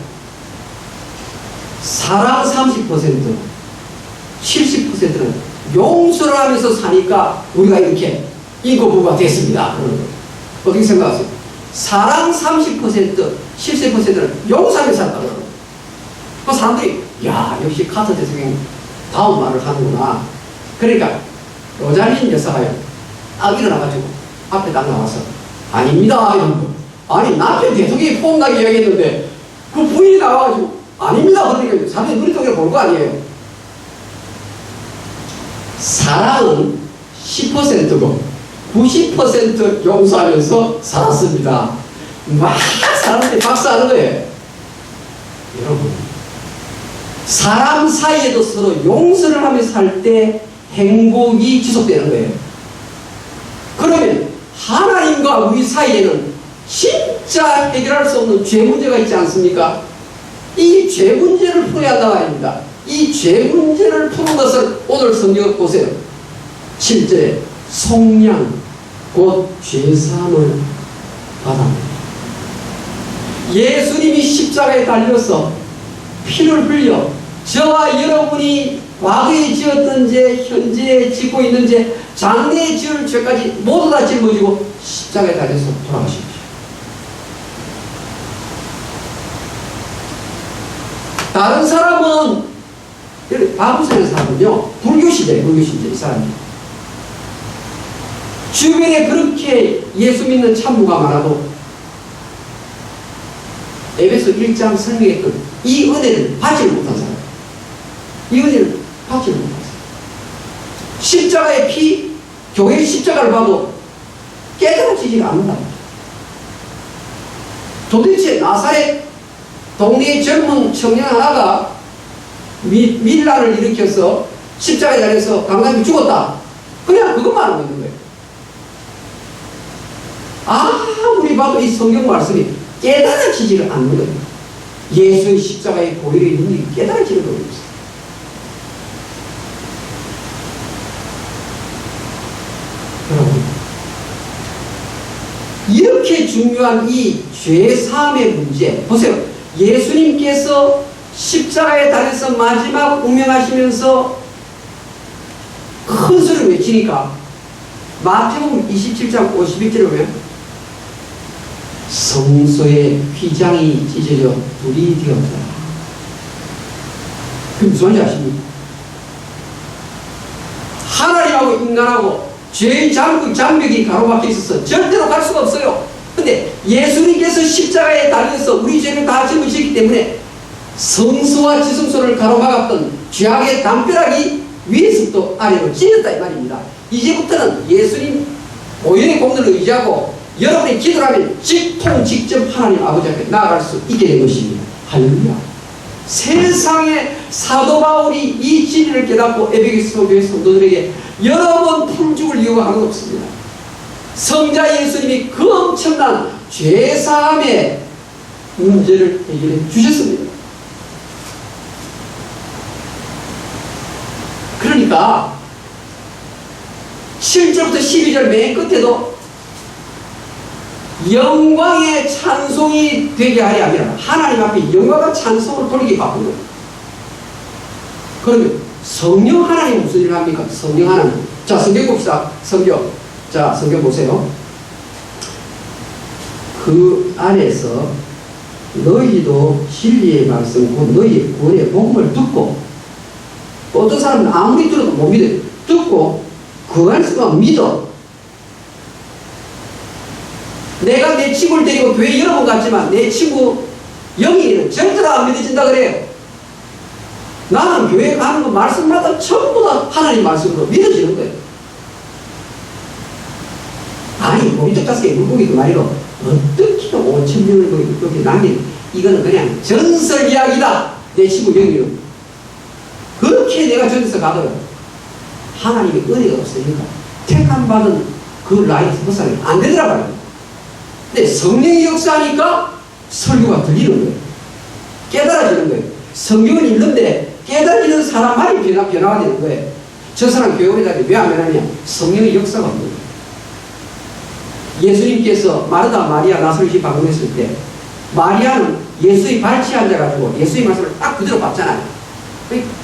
사랑 30%, 70%는 용서를 하면서 사니까 우리가 이렇게 인고 부부가 됐습니다. 어떻게 생각하세요? 사랑 30%, 70%는 용서하면서 산다. 그 사람들이 야 역시 카터 대통령이 다음 말을 하는구나. 그러니까 로잘린 여사가요 딱 일어나가지고 앞에 딱 나와서 아닙니다 이런 거. 아니 남편 대통령이 폼나게 이야기했는데 그 부인이 나와가지고 아닙니다 그러니까 사람들이 누리통에 볼 거 아니에요. 사랑은 10%고 90% 용서하면서 살았습니다. 막 사람들이 박수하는 거예요. 여러분 사람 사이에도 서로 용서를 하면서 살 때 행복이 지속되는 거예요. 그러면 하나님과 우리 사이에는 진짜 해결할 수 없는 죄 문제가 있지 않습니까? 이 죄 문제를 풀어야 한다고 합니다. 이 죄 문제를 푸는 것을 오늘 성경을 보세요. 7절에 속량 곧 죄사함을 받았다. 예수님이 십자가에 달려서 피를 흘려 저와 여러분이 과거에 지었던 죄, 현재에 짓고 있는 죄, 장래에 지을 죄까지 모두 다 짊어지고 십자가에 달려서 돌아가십시오. 다른 사람은 바부사의 사람은요 불교시대 이 사람이 주변에 그렇게 예수 믿는 참모가 많아도 에베소 1장 설명했던 이 은혜를 받지를 못한 사람, 이 은혜를 받지를 못한 사람, 십자가의 피, 교회의 십자가를 봐도 깨달아지지가 않는다. 도대체 나사렛 동네의 젊은 청년 하나가 밀란을 일으켜서 십자가에 달려서 강간이 죽었다. 그냥 그것만 알고 있는 거예요. 아무리 봐도 이 성경 말씀이 깨달아지지를 않는 거예요. 예수의 십자가의 보혈의 능력이 깨달아지는 거예요. 여러분, 이렇게 중요한 이 죄사함의 문제 보세요. 예수님께서 십자가에 달려서 마지막 운명하시면서 큰 소리를 외치니까 마태복음 27장 51절에 보면 성소의 휘장이 찢어져 불이 되었다. 그게 무슨 말인지 아십니까? 하나님하고 인간하고 죄의 장벽이 가로막혀 있어서 절대로 갈 수가 없어요. 근데 예수님께서 십자가에 달려서 우리 죄를 다 짊어지기 때문에 성소와 지성소를 가로막았던 죄악의 담벼락이 위에서부터 아래로 찢었다 이 말입니다. 이제부터는 예수님 보혈의 공로를 의지하고 여러분이 기도를 하면 직접 하나님 아버지 앞에 나아갈 수 있게 된 것입니다. 할렐루야. 세상에 사도 바울이 이 진리를 깨닫고 에베소 교회 성도들에게 여러 번 풀죽을 이유가 하나도 없습니다. 성자 예수님이 그 엄청난 죄사함의 문제를 해결해 주셨습니다. 그러니까 7절부터 12절 맨 끝에도 영광의 찬송이 되게 하려 하면 하나님 앞에 영광과 찬송을 돌리게 바꾼 거예요. 그러면 성령 하나님 무슨 일을 합니까? 성령 하나님. 자, 성경 봅시다. 성경. 자, 성경 보세요. 그 안에서 너희도 진리의 말씀, 곧 너희의 구원의 복음을 듣고, 어떤 사람은 아무리 들어도 못 믿어요. 듣고 그 안에서 믿어. 내가 내 친구를 데리고 교회 여러 번 갔지만 내 친구 영희는 절대로 안 믿어진다 그래요. 나는 교회 가는 거 말씀마다 전부 다 하나님 말씀으로 믿어지는 거예요. 아니 우리도 15개의 물고기 그 말이로 어떻게 5천 명을 그렇게 남긴, 이거는 그냥 전설 이야기다. 내 친구 영희는. 그렇게 내가 저기서 가도 하나님의 은혜가 없으니까 택함 받은 그 라이트 버스는 안 되더라고요. 근데 성령이 역사하니까 설교가 들리는 거예요. 깨달아지는 거예요. 성경은 읽는데 깨달아지는 사람만이 변화가 되는 거예요. 저 사람 교회 오래 다니는데 왜 안 변하냐? 성령의 역사가 없는 거예요. 예수님께서 마르다 마리아 나사렛이 방문했을 때 마리아는 예수의 발치에 앉아가지고 예수의 말씀을 딱 그대로 받잖아요.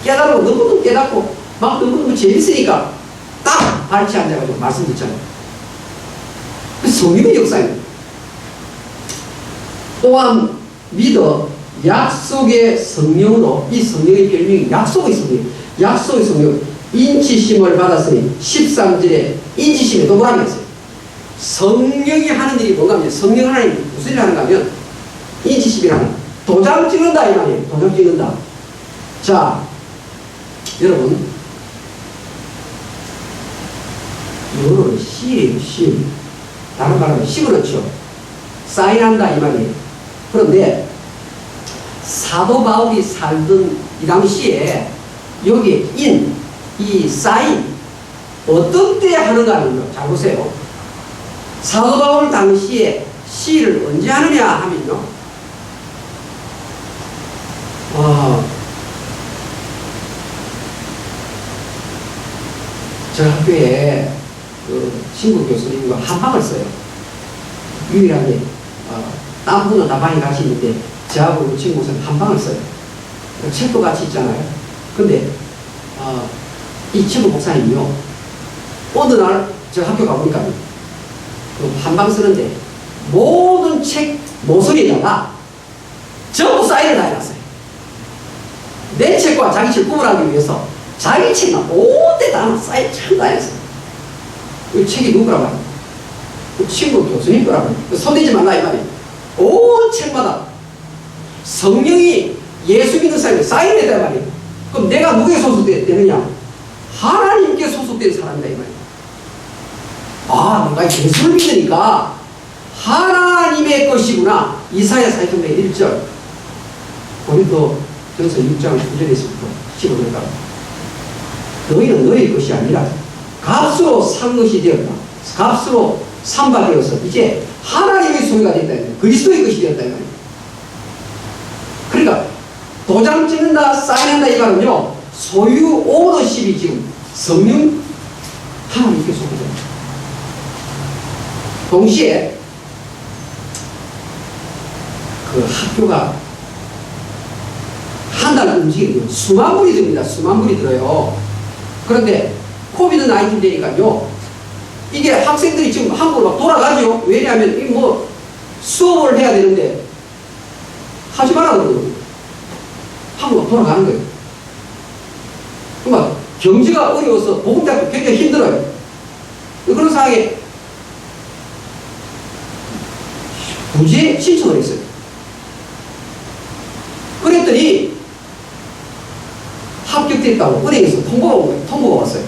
깨달고 너무너무 깨닫고 막 너무너무 재밌으니까 딱 발치에 앉아가지고 말씀 듣잖아요. 성령의 역사입니다. 또한 믿어 약속의 성령으로, 이 성령의 별명이 약속의 성령, 약속의 성령, 인치심을 받았으니 13절에 인치심에 도보람이 있어요. 성령이 하는 일이 뭔가 하면, 성령 하나님이 무슨 일을 하는가 하면 인치심이라는 도장 찍는다 이 말이에요. 도장 찍는다. 자, 여러분, 이거는 시예요, 시. 다른 말하면 시그너처. 사인한다 이 말이에요. 그런데 사도 바울이 살던 이 당시에 여기 이 사인 어떤 때 하는가 하는 거 잘 보세요. 사도 바울 당시에 시를 언제 하느냐 하면요, 저 학교에 그 친구 교수님과 한방을 써요. 유일하게 다른 분은 다 방에 같이 있는데 저하고 그 친구는 한방을 써요. 책도 같이 있잖아요. 근데 이 친구 목사님이요, 어느 날 저 학교 가보니까 그 한방 쓰는데 모든 책 모서리에다가 전부 사인을 다 해놨어요. 내 책과 자기 책 구분하기 위해서 자기 책만 온데 다 사인 참 다 해놨어요. 이 책이 누구라고 하냐? 그 친구 교수님 거라고 하냐? 손대지 말라 이 말이에요. 온 책마다 성령이 예수 믿는 사람이 사인했다 이 말이에요. 그럼 내가 누구에 소속되느냐? 하나님께 소속된 사람이다 이 말이에요. 내가 예수를 믿으니까 하나님의 것이구나. 이사야 43장 1절, 고린도 전서 6장 9절에서부터 15절까지. 너희는 너희 것이 아니라 값으로 산 것이 되었다. 값으로 산바 되어서 이제 하나님의 소유가 됐다. 그리스도의 것이 되었다. 그러니까 도장 찍는다, 사인한다 이 말은요, 소유 오너십이 지금 성령 하나님께 속해져요. 동시에 그 학교가 한 달 움직이면 수만 불이 듭니다. 수만 불이 들어요. 그런데 코비드 19 되니까요, 이게 학생들이 지금 한국으로 막 돌아가죠. 왜냐하면 이 뭐 수업을 해야 되는데 하지 마라 그러거든요. 한국으로 돌아가는 거예요. 그러니까 경제가 어려워서 보건대학교 굉장히 힘들어요. 그런 상황에 부재 신청을 했어요. 그랬더니 합격됐다고 은행에서 통보가 온 거예요. 통보가 왔어요.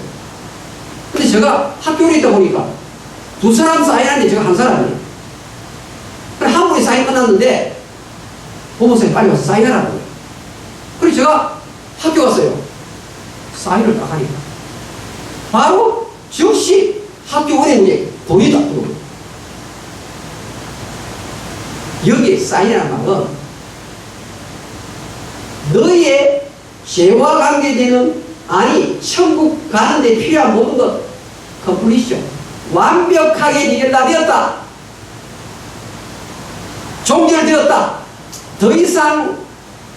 근데 제가 학교에 있다 보니까 두 사람 사인하는데 제가 한 사람이에요. 그래서 한 분이 사인 끝났는데 보모쌤 빨리 와서 사인하라는 거예요. 그래서 제가 학교 갔어요. 사인을 딱 하니까 바로 즉시 학교 은행에 돈이 딱 들어오고, 여기에 사인이라는 말은 너의 죄와 관계되는, 아니 천국 가는데 필요한 모든 것 컴플리션, 완벽하게 네게 다 되었다, 종결되었다. 더 이상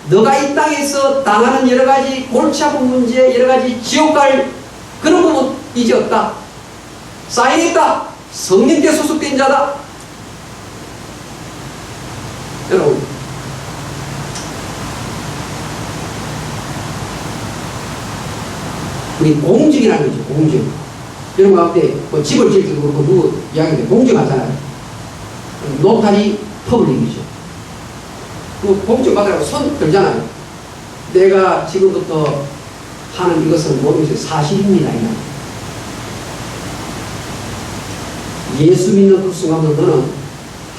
너가 이 땅에서 당하는 여러 가지 골치 아픈 문제, 여러 가지 지옥 갈 그런 부분 이제 없다. 사인했다. 성령께 소속된 자다. 여러분, 우리 공증이라는 거죠. 공증. 여러분 가운데 뭐 집을 지을 때도 그렇고 누구 이야기인데 공증하잖아요. 노타리 퍼블릭이죠. 그 공증 받으라고 손 들잖아요. 내가 지금부터 하는 이것은 모든 것이 사실입니다. 예수 믿는 그 순간부터 너는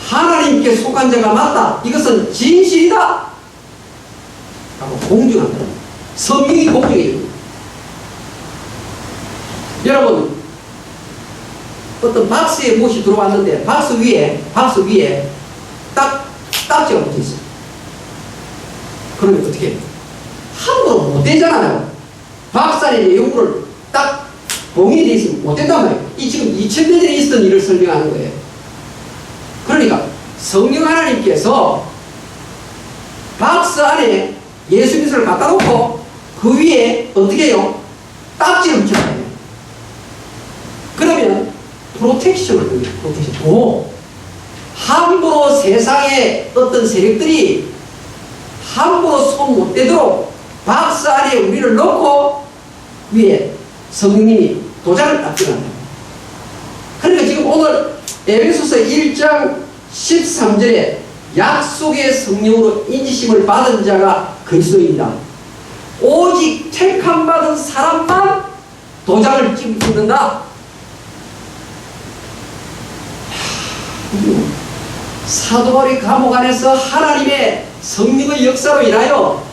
하나님께 속한 자가 맞다. 이것은 진실이다. 라고 공증한다. 성경이 공증해요. 여러분, 어떤 박스에 무엇이 들어왔는데 박스 위에 딱지가 붙어 있어요. 그러면 어떻게 해요? 함부로 못 되잖아요. 박스 안에 내용물을 딱 봉인이 되어 있으면 못 된단 말이에요. 이 지금 2000년 전에 있었던 일을 설명하는 거예요. 그러니까 성령 하나님께서 박스 안에 예수 그리스도를 갖다 놓고 그 위에 어떻게 해요? 딱지를 붙여놔요. 그러면 프로텍션을 합니다. 프로텍션. 보호. 함부로 세상의 어떤 세력들이 함부로 손 못 대도록 박스 안에 우리를 넣고 위에 성령님이 도장을 딱 찍어놨다. 그러니까 지금 오늘 에베소서 1장 13절에 약속의 성령으로 인지심을 받은 자가 그리스도입니다. 오직 택함 받은 사람만 도장을 찍는다. 사도 바울이 감옥 안에서 하나님의 성령의 역사로 인하여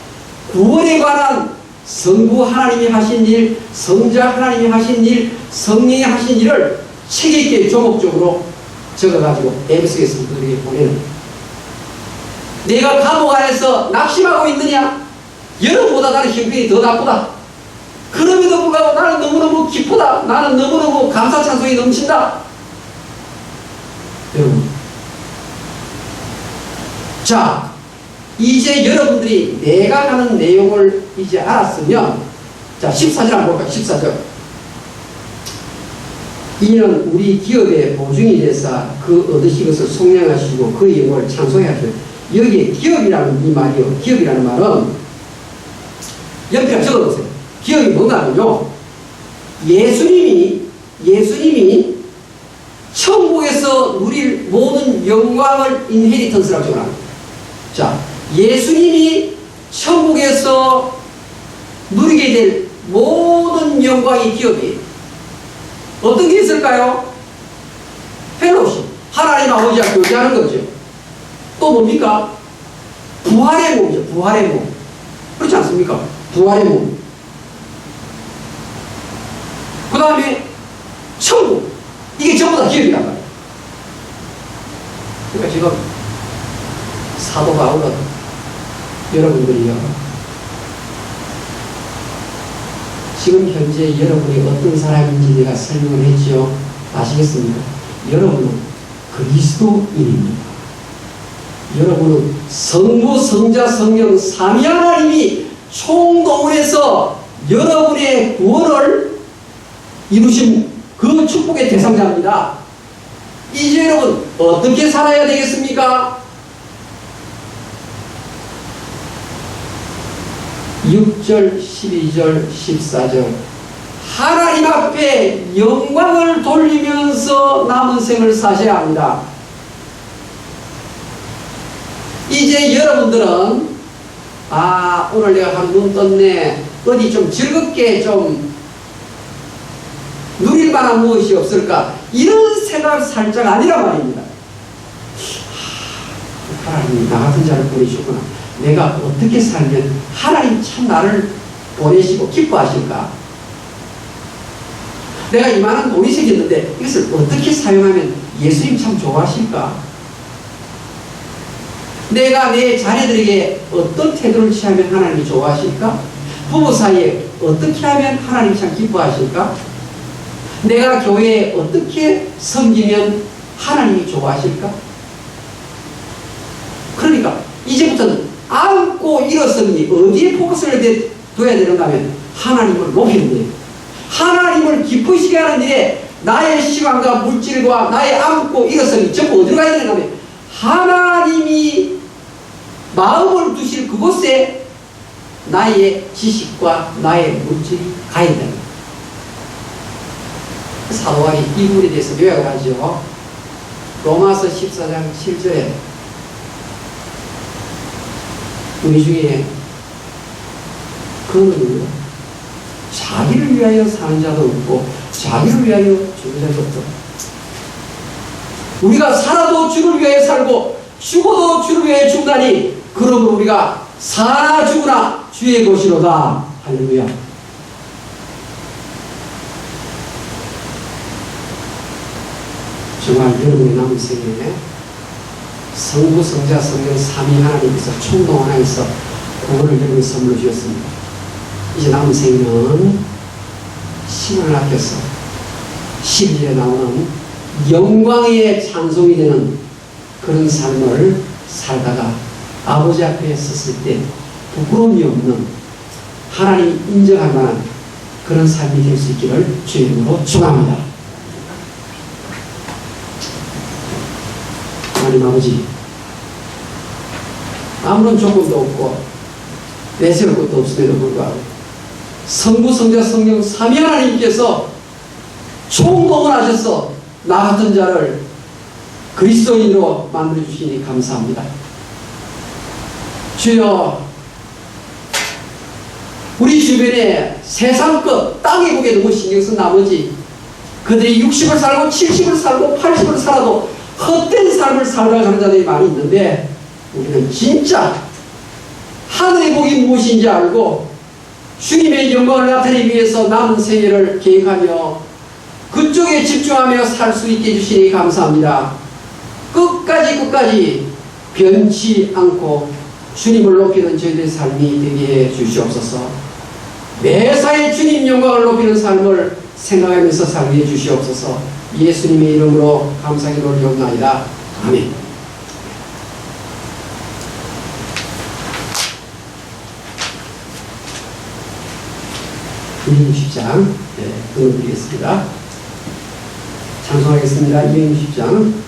구원에 관한 성부 하나님이 하신 일, 성자 하나님이 하신 일, 성령이 하신 일을 책 있게 조목적으로 적어가지고 에베소의 성도들에게 보내는. 내가 감옥 안에서 낙심하고 있느냐? 여러분보다 나는 형편이 더 나쁘다. 그럼에도 불구하고 나는 너무너무 기쁘다. 나는 너무너무 감사 찬송이 넘친다. 여러분, 자, 이제 여러분들이 내가 하는 내용을 이제 알았으면, 자, 14절 한번 볼까요? 14절. 이는 우리 기업의 보증이 되사 그 얻으신 것을 속량하시고 그 영광을 찬송해 하시오. 여기에 기업이라는 이 말이요. 기업이라는 말은 옆에 적어놓으세요. 기업이 뭔가 하면요. 예수님이 천국에서 누릴 모든 영광을 인헤리턴스라고 적어놨습니다. 자, 예수님이 천국에서 누리게 될 모든 영광이 기업이에요. 어떤 게 있을까요? 펠로십, 하나님 아버지와 교제하는 거죠. 또 뭡니까? 부활의 몸이죠. 부활의 몸. 그렇지 않습니까? 부활의 몸. 그 다음에 천국. 이게 전부 다 기업이란 말이에요. 그러니까 지금 사도 바울은 여러분들이요, 지금 현재 여러분이 어떤 사람인지 내가 설명을 했죠. 아시겠습니까? 여러분은 그리스도인입니다. 여러분은 성부, 성자, 성령 삼위 하나님이 총동원해서 여러분의 구원을 이루신 그 축복의 대상자입니다. 이제 여러분 어떻게 살아야 되겠습니까? 6절, 12절, 14절 하나님 앞에 영광을 돌리면서 남은 생을 사셔야 합니다. 이제 여러분들은 오늘 내가 한 눈 떴네, 어디 좀 즐겁게 좀 누릴 만한 무엇이 없을까, 이런 생각 살짝 아니란 말입니다. 하나님이 나 같은 자를 보내시구나. 내가 어떻게 살면 하나님 참 나를 보내시고 기뻐하실까? 내가 이만한 돈이 생겼는데 이것을 어떻게 사용하면 예수님 참 좋아하실까? 내가 내 자녀들에게 어떤 태도를 취하면 하나님이 좋아하실까? 부부 사이에 어떻게 하면 하나님이 참 기뻐하실까? 내가 교회에 어떻게 섬기면 하나님이 좋아하실까? 그러니까 이제부터는 안고 일어서니 어디에 포커스를 둬야 되는가 하면 하나님을 높이는 거예요. 하나님을 기쁘시게 하는 일에 나의 시간과 물질과 나의 안고 일어서니 전부 어디로 가야 되는가 하면 하나님이 마음을 두실 그곳에 나의 지식과 나의 물질이 가야 된다. 사도왕이 이 부분에 대해서 요약을 하죠. 로마서 14장 7절에 우리 중에 그런 거예요. 자기를 위하여 사는 자도 없고 자기를 위하여 죽는 자도 없다. 우리가 살아도 주를 위해 살고 죽어도 주를 위해 죽다니 그러므로 우리가 사나 죽으나 주의 것이로다. 할렐루야. 정말 여러분의 남은 생에 성부, 성자, 성령 삼위 하나님께서 총동원해서 그거를 여러분의 선물로 주셨습니다. 이제 남은 생에는 시간을 아껴서 12절에 나오는 영광의 찬송이 되는 그런 삶을 살다가 아버지 앞에 섰을 때 부끄러움이 없는 하나님 인정할 만한 그런 삶이 될 수 있기를 주의 이름으로 축원합니다. 하나님 아버지, 아무런 조건도 없고 내세울 것도 없음에도 불구하고 성부, 성자, 성령 삼위 하나님께서 총동원하셔서 나 같은 자를 그리스도인으로 만들어주시니 감사합니다. 주여, 우리 주변에 세상 것, 땅의 복에 너무 신경 쓴 나머지 그들이 60을 살고 70을 살고 80을 살아도 헛된 삶을 살아가는 자들이 많이 있는데 우리는 진짜 하늘의 복이 무엇인지 알고 주님의 영광을 나타내기 위해서 남은 생애를 계획하며 그쪽에 집중하며 살 수 있게 해주시니 감사합니다. 끝까지 변치 않고 주님을 높이는 저희들의 삶이 되게 해 주시옵소서. 매사에 주님 영광을 높이는 삶을 생각하면서 살게 해 주시옵소서. 예수님의 이름으로 감사히 올리옵나이다. 아멘. 이행 10장 읽어드리겠습니다. 찬송하겠습니다. 이행 10장.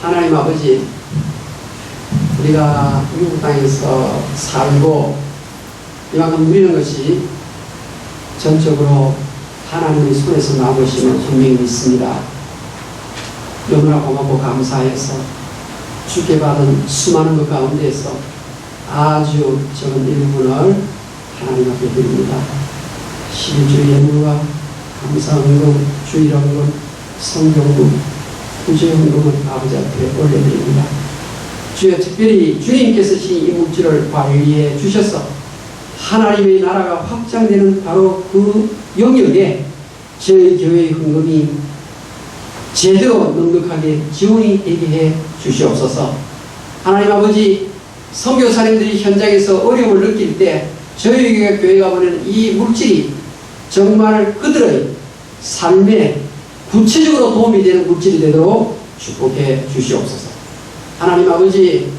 하나님 아버지, 우리가 미국 땅에서 살고 이만큼 누리는 것이 전적으로 하나님의 손에서 나온 것임을 분명히 믿습니다. 너무나 고맙고 감사해서 주께 받은 수많은 것 가운데서 아주 적은 일부분을 하나님 앞에 드립니다. 11주 예물과 감사헌금, 주일헌금, 성경금, 구제헌금은 아버지 앞에 올려드립니다. 주여, 특별히 주님께서 주신 이 물질을 관리해 주셔서 하나님의 나라가 확장되는 바로 그 영역에 저희 교회의 헌금이 제대로 넉넉하게 지원이 되게 해 주시옵소서. 하나님 아버지, 선교사님들이 현장에서 어려움을 느낄 때 저희 교회가 보내는 이 물질이 정말 그들의 삶에 구체적으로 도움이 되는 물질이 되도록 축복해 주시옵소서. 하나님 아버지,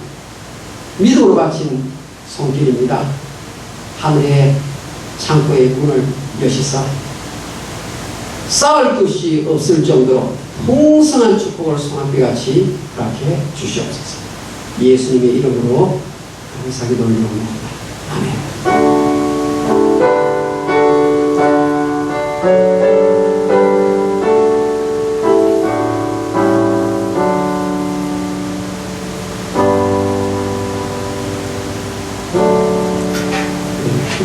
믿음으로 바친 손길입니다. 하늘의 창고의 문을 여시사 쌓을 것이 없을 정도로 풍성한 축복을 송한비같이 허락해 주시옵소서. 예수님의 이름으로 감사기도 올려옵니다. 아멘.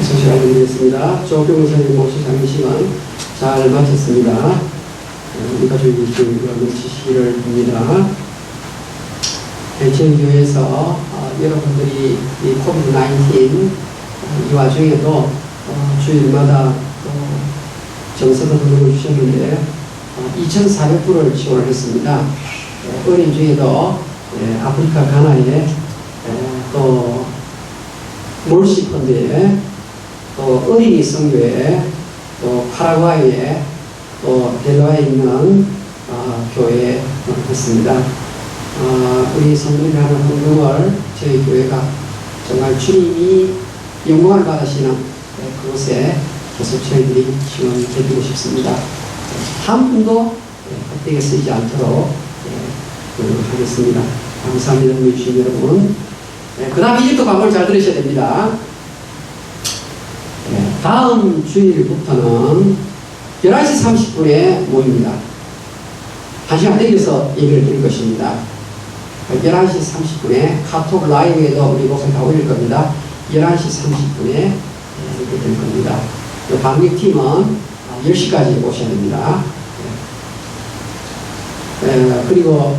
소식을 드리겠습니다. 조경선님 모시 장례식은 잘 마쳤습니다. 우리 가족이 놓치시기를 빕니다. 대천교회에서 여러분들이 이 코비드-19 이 와중에도 주일마다 정서도 등록을 주셨는데 2,400불을 지원을 했습니다. 어린 중에도 아프리카 가나에 또 몰시 펀드에 또 어린이 선교회, 또 파라과이에, 또 델라와에 있는 교회에 했습니다. 우리 성도들이 하는 헌금을 저희 교회가 정말 주님이 영광을 받으시는 그곳에 계속 저희들이 지원해드리고 싶습니다. 한 분도 헛되게 쓰이지 않도록 노력하겠습니다. 감사합니다. 우리 주신 여러분. 그 다음 이집트 광고를 잘 들으셔야 됩니다. 다음 주일부터는 11시 30분에 모입니다. 1시간 땡겨서 얘기를 드릴 것입니다. 11시 30분에 카톡 라이브에도 우리 목사님 다 올릴 겁니다. 11시 30분에 이렇게 될 겁니다. 방역팀은 10시까지 오셔야 됩니다. 그리고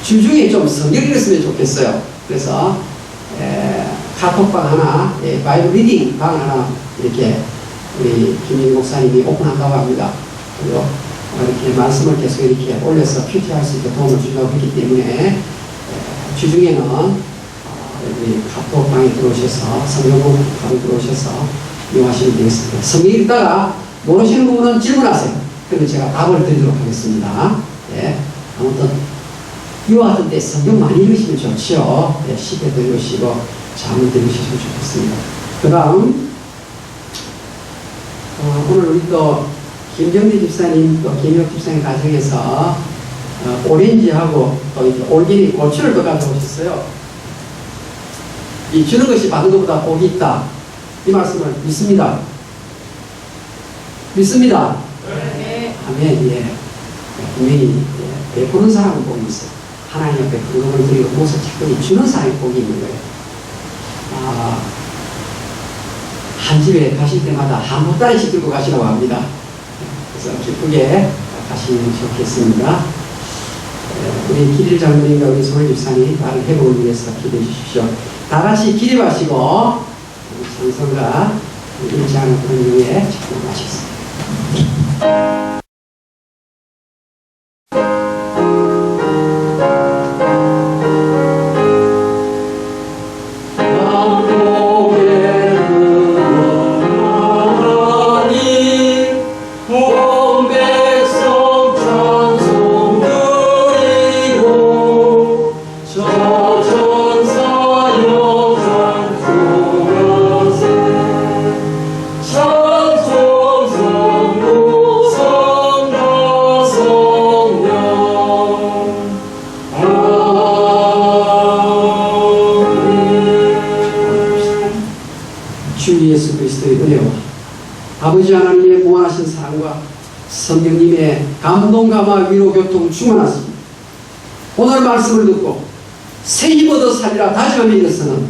주중에 좀 성경 읽었으면 좋겠어요. 그래서 카톡방 하나, 바이블 리딩 방 하나 이렇게 우리 김민희 목사님이 오픈한다고 합니다. 그리고 이렇게 말씀을 계속 이렇게 올려서 큐티할 수 있게 도움을 주려고 했기 때문에 주중에는 우리 카톡방에 들어오셔서 성경공부 방에 들어오셔서 이용하시면 되겠습니다. 성경 읽다가 모르시는 부분은 질문하세요. 그러면 제가 답을 드리도록 하겠습니다. 아무튼 이와 같은 때 성경 많이 읽으시면 좋지요. 시대도 읽으시고 잠을 들으시면 좋겠습니다. 그 다음 오늘 우리 또 김정대 집사님 또 김혁 집사님 가정에서 오렌지하고 또 이제 올기니 고추를 또 가져오셨어요. 이 주는 것이 받은 것보다 복이 있다. 이 말씀을 믿습니다. 믿습니다. 네. 아멘. 예. 분명히 베푸는 사람은 복이 있어요. 하나님 앞에 근거를 드리고 무엇을 찾더니 주는 사람이 복이 있는 거예요. 한 집에 가실 때마다 한 보따리씩 들고 가시라고 합니다. 그래서 기쁘게 가시면 좋겠습니다. 우리 길일 장로님과 우리 소월 집사님 빠른 회복을 위해서 기도해 주십시오. 다 같이 기립하시고 찬송가 잃지 않은 그런 용에 참여하시겠습니다. 예수 그리스도의 은혜와 아버지 하나님의 무한하신 사랑과 성령님의 감동, 감화, 위로, 교통 충만하십니다. 오늘 말씀을 듣고 새 힘 얻어 살리라 다짐하며 일어서는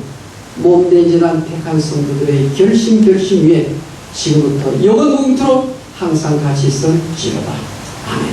몸된 재단 택한 성도들의 결심 위에 지금부터 영원 무궁토록 항상 같이 있을지로다. 아멘.